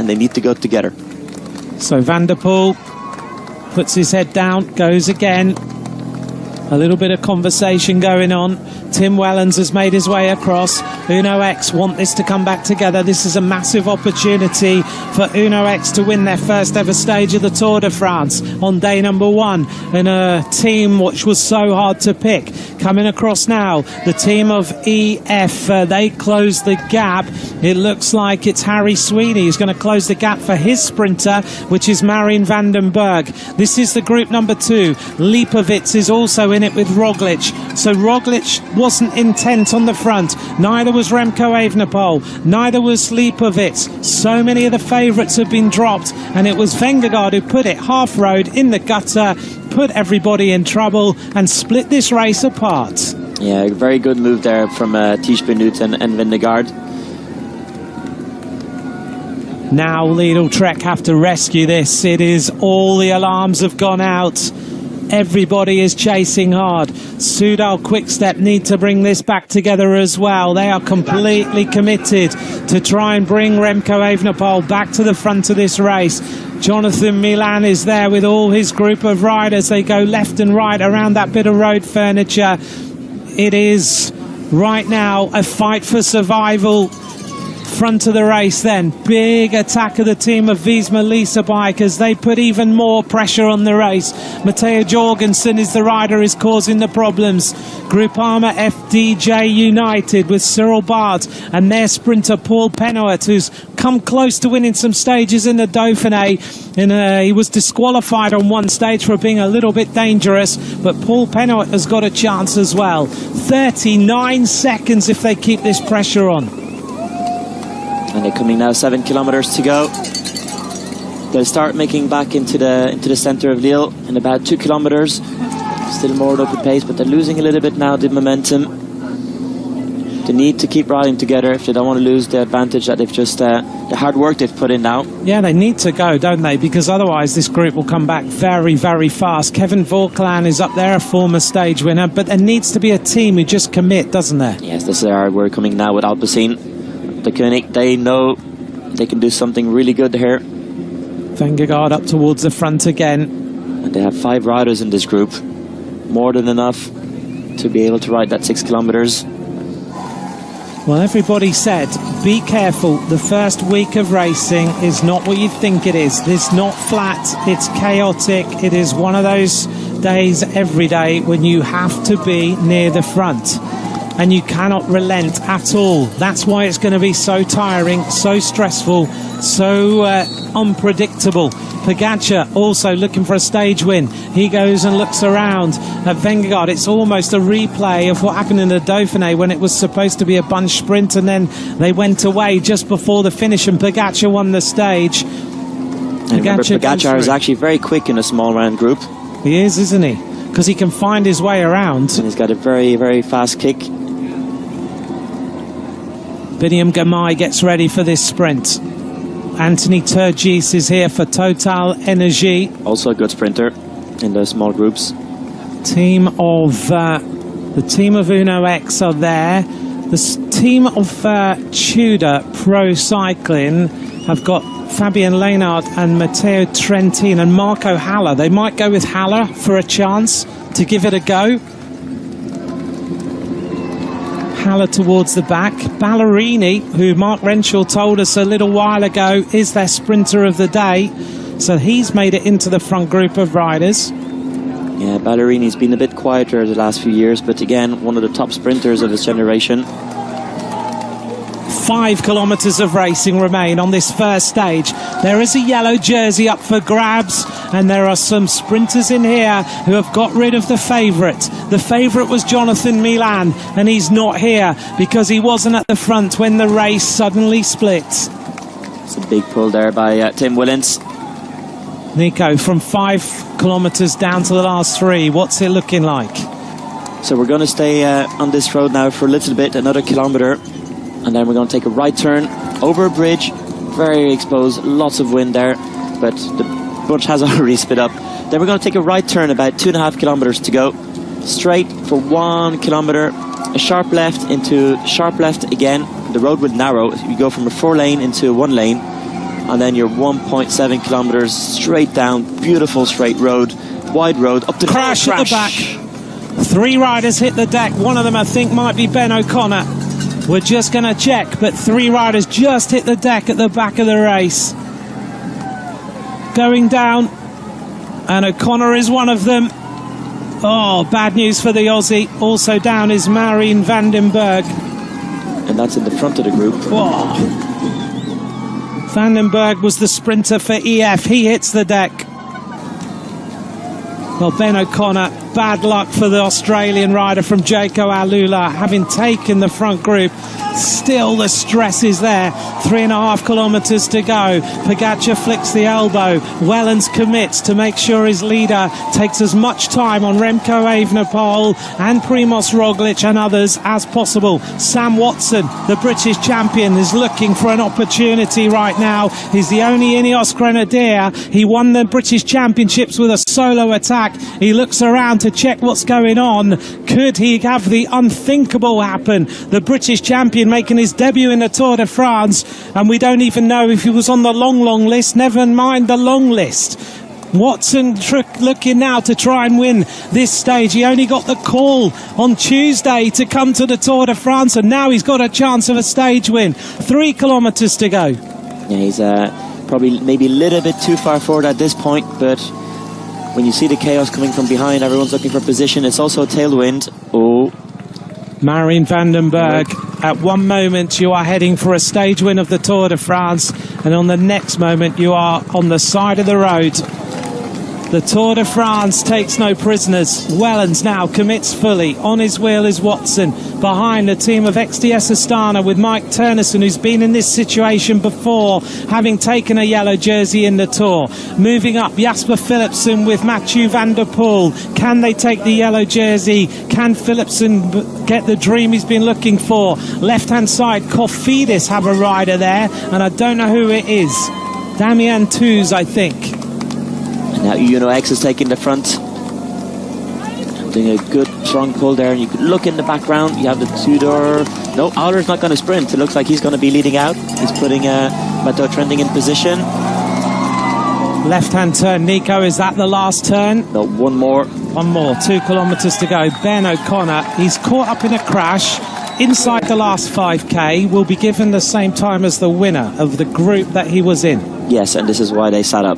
and they need to go together. So Van der Poel puts his head down, goes again. A little bit of conversation going on. Tim Wellens has made his way across. Uno X want this to come back together. This is a massive opportunity for Uno X to win their first ever stage of the Tour de France on day number 1. And a team which was so hard to pick. Coming across now, the team of EF. They close the gap. It looks like it's Harry Sweeney who's going to close the gap for his sprinter, which is Marin van den Berg. This is the group number 2. Lipovitz is also in it with Roglic. So Roglic wasn't intent on the front. Neither was Remco Evenepoel. Neither was Lipovitz. So many of the favourites have been dropped, and it was Vingegaard who put it half road in the gutter, put everybody in trouble, and split this race apart. Yeah, very good move there from Tiesj Benoot and Vingegaard. Now Lidl Trek have to rescue this. It is all the alarms have gone out. Everybody is chasing hard. Soudal Quickstep need to bring this back together as well. They are completely committed to try and bring Remco Evenepoel back to the front of this race. Jonathan Milan is there with all his group of riders. They go left and right around that bit of road furniture. It is right now a fight for survival. Front of the race then. Big attack of the team of Visma Lease Bike as they put even more pressure on the race. Matteo Jorgensen is the rider who's causing the problems. Groupama FDJ United with Cyril Bart and their sprinter Paul Pennoet, who's come close to winning some stages in the Dauphiné. And he was disqualified on one stage for being a little bit dangerous, but Paul Pennoet has got a chance as well. 39 seconds if they keep this pressure on. And they're coming now, 7 kilometers to go. They'll start making back into the center of Lille in about 2 kilometers. Still more at open pace, but they're losing a little bit now, the momentum. They need to keep riding together if they don't want to lose the advantage that they've just, the hard work they've put in now. Yeah, they need to go, don't they? Because otherwise this group will come back very, very fast. Kevin Vorklan is up there, a former stage winner, but there needs to be a team who just commit, doesn't there? Yes, this is our hard work coming now with Alpecin. The Koenig, they know they can do something really good here. Vingegaard up towards the front again. And they have 5 riders in this group. More than enough to be able to ride that 6 kilometers. Well, everybody said, be careful. The first week of racing is not what you think it is. It's not flat. It's chaotic. It is one of those days every day when you have to be near the front. And you cannot relent at all. That's why it's going to be so tiring, so stressful, so unpredictable. Pogacar also looking for a stage win. He goes and looks around at Vingegaard. It's almost a replay of what happened in the Dauphiné when it was supposed to be a bunch sprint and then they went away just before the finish and Pogacar won the stage. Pogacar is actually very quick in a small round group. He is, isn't he? Because he can find his way around. And he's got a very, very fast kick. Biniam Girmay gets ready for this sprint. Anthony Turgis is here for Total Energy. Also a good sprinter in the small groups. The team of Uno X are there. The team of Tudor Pro Cycling have got Fabian Leonard and Matteo Trentin and Marco Haller. They might go with Haller for a chance to give it a go. Haller towards the back. Ballerini, who Mark Renshaw told us a little while ago is their sprinter of the day. So he's made it into the front group of riders. Yeah, Ballerini's been a bit quieter the last few years, but again, one of the top sprinters of his generation. 5 kilometres of racing remain on this first stage. There is a yellow jersey up for grabs, and there are some sprinters in here who have got rid of the favourite. The favourite was Jonathan Milan, and he's not here because he wasn't at the front when the race suddenly split. It's a big pull there by Tim Wellens. Nico, from 5 kilometres down to the last 3, what's it looking like? So we're going to stay on this road now for a little bit, another kilometre. And then we're going to take a right turn over a bridge, very exposed, lots of wind there, but the bunch has already split up. Then we're going to take a right turn, about 2.5 kilometers to go, straight for 1 kilometer, a sharp left into sharp left again. The road will narrow. You go from a 4-lane into a 1-lane. and then your 1.7 kilometers straight down, beautiful straight road, wide road, up to crash at the back. 3 riders hit the deck. One of them I think might be Ben O'Connor. We're just going to check, but 3 riders just hit the deck at the back of the race. Going down, and O'Connor is one of them. Oh, bad news for the Aussie. Also down is Marijn van den Berg. And that's in the front of the group. Whoa. Van den Berg was the sprinter for EF. He hits the deck. Well, Ben O'Connor, bad luck for the Australian rider from Jaco Alula, having taken the front group. Still the stress is there. 3.5 kilometres to go. Pogačar flicks the elbow. Wellens commits to make sure his leader takes as much time on Remco Evenepoel and Primož Roglic and others as possible. Sam Watson, the British champion, is looking for an opportunity right now. He's the only Ineos Grenadier. He won the British Championships with a solo attack. He looks around to check what's going on. Could he have the unthinkable happen? The British champion making his debut in the Tour de France, and we don't even know if he was on the long list, never mind the long list. Watson looking now to try and win this stage. He only got the call on Tuesday to come to the Tour de France, and now he's got a chance of a stage win. 3 kilometres to go. Yeah, he's probably maybe a little bit too far forward at this point, but when you see the chaos coming from behind, everyone's looking for position. It's also a tailwind. Oh, Marijn van den Berg, at one moment you are heading for a stage win of the Tour de France, and on the next moment you are on the side of the road. The Tour de France takes no prisoners. Wellens now commits fully. On his wheel is Watson. Behind the team of XDS Astana with Mike Turnison, who's been in this situation before, having taken a yellow jersey in the Tour. Moving up, Jasper Philipsen with Mathieu van der Poel. Can they take the yellow jersey? Can Philipsen get the dream he's been looking for? Left-hand side, Cofidis have a rider there, and I don't know who it is. Damien Touz, I think. Now UNOX is taking the front, doing a good strong pull there, and you could look in the background. You have the two-door. No, Auler's not going to sprint. It looks like he's going to be leading out. He's putting Matteo Trending in position. Left-hand turn, Nico. Is that the last turn? No, one more. 2 kilometres to go. Ben O'Connor, he's caught up in a crash inside the last 5k. Will be given the same time as the winner of the group that he was in. Yes, and this is why they sat up.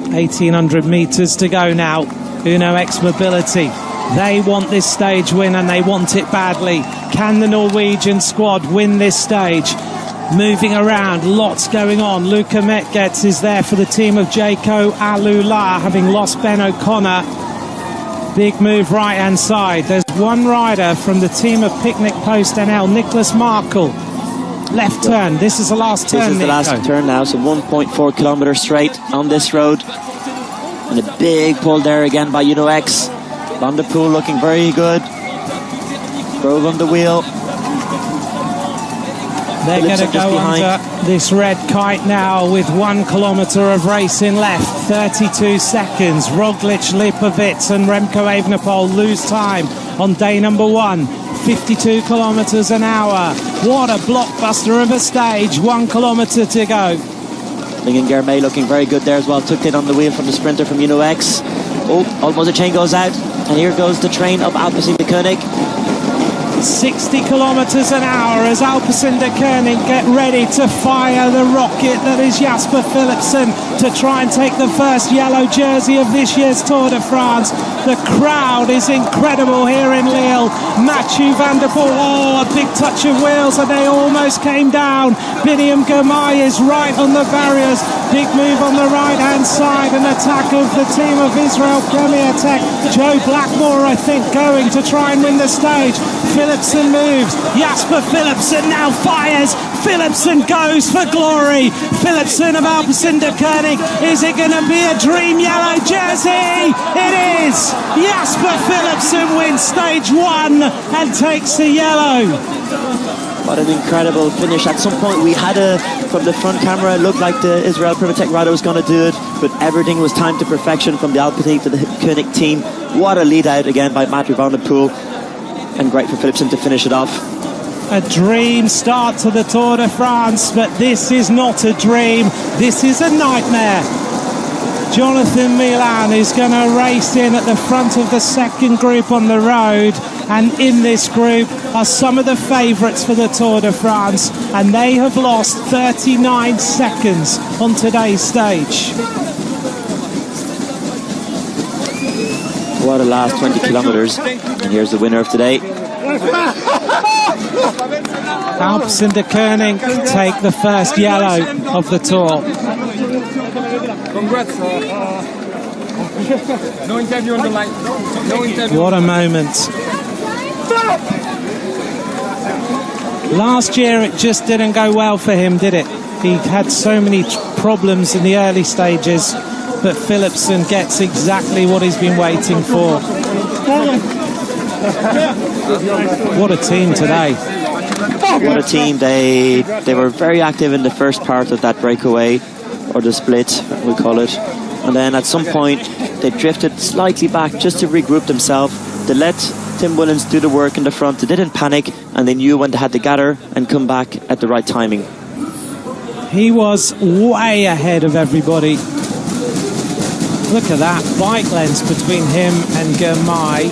1,800 metres to go now. UNOX Mobility. They want this stage win, and they want it badly. Can the Norwegian squad win this stage? Moving around, lots going on. Luca Metgetz is there for the team of Jaco Alula, having lost Ben O'Connor. Big move right-hand side. There's one rider from the team of Picnic Post NL, Nicholas Markle. Left turn. This is the last turn. This is the last turn now, so 1.4 kilometres straight on this road. And a big pull there again by UNOX. Van der Poel looking very good. Grove on the wheel. They're going to go under this red kite now with 1 kilometre of racing left. 32 seconds. Roglic, Lipovic and Remco Evenepoel lose time on day number 1. 52 kilometres an hour. What a blockbuster of a stage. 1 kilometre to go. Girmay looking very good there as well. Took it on the wheel from the sprinter from UNOX. Oh, almost the chain goes out. And here goes the train of Alpecin de Koenig. 60 kilometres an hour as Alpecin de Koenig get ready to fire the rocket that is Jasper Philipsen to try and take the first yellow jersey of this year's Tour de France. The crowd is incredible here in Lille. Mathieu van der Poel, oh, a big touch of wheels and they almost came down. Biniam Girmay is right on the barriers. Big move on the right-hand side, an attack of the team of Israel Premier Tech. Joe Blackmore, I think, going to try and win the stage. Philipsen moves. Jasper Philipsen now fires. Philipsen goes for glory. Philipsen of Alpecin de Koenig. Is it going to be a dream yellow jersey? It is. Jasper Philipsen wins stage 1 and takes the yellow. What an incredible finish. At some point we had from the front camera, it looked like the Israel Primatech rider was going to do it, but everything was timed to perfection from the Alpecin to the Koenig team. What a lead out again by Mathieu van der Poel, and great for Philipsen to finish it off. a dream start to the Tour de France, but this is not a dream. This is a nightmare. Jonathan Milan is going to race in at the front of the second group on the road, and in this group are some of the favourites for the Tour de France, and they have lost 39 seconds on today's stage. What a last 20 kilometres, and here's the winner of today. Alps in de Koning take the first yellow of the Tour. Congrats. No interview on the line. No interview. What a moment. Last year it just didn't go well for him, did it? He had so many problems in the early stages, but Philipsen gets exactly what he's been waiting for. What a team today. What a team. They were very active in the first part of that breakaway, or the split, we call it. And then at some point, they drifted slightly back just to regroup themselves. They let Tim Willems do the work in the front. They didn't panic, and they knew when they had to gather and come back at the right timing. He was way ahead of everybody. Look at that bike length between him and Girmay.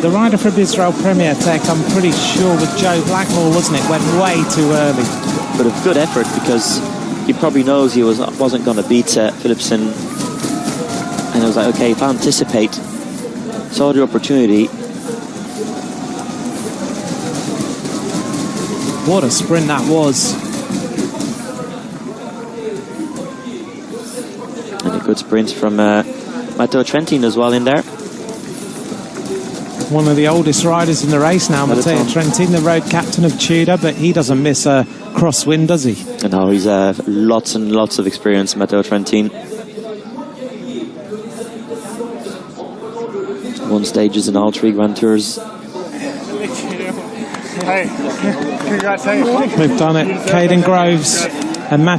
The rider from Israel Premier Tech, I'm pretty sure with Joe Blackmore, wasn't it, went way too early. But a good effort, because he probably knows he wasn't going to beat Philipsen. And I was like, okay, if I anticipate, saw the opportunity. What a sprint that was. And a good sprint from Matteo Trentin as well in there. One of the oldest riders in the race now, Matteo Trentin, the road captain of Tudor, but he doesn't miss a crosswind, does he? No, he's lots and lots of experience, Matteo Trentin. Won stages in all 3 Grand Tours. Hey, congrats. We've done it. Caden Groves and Matt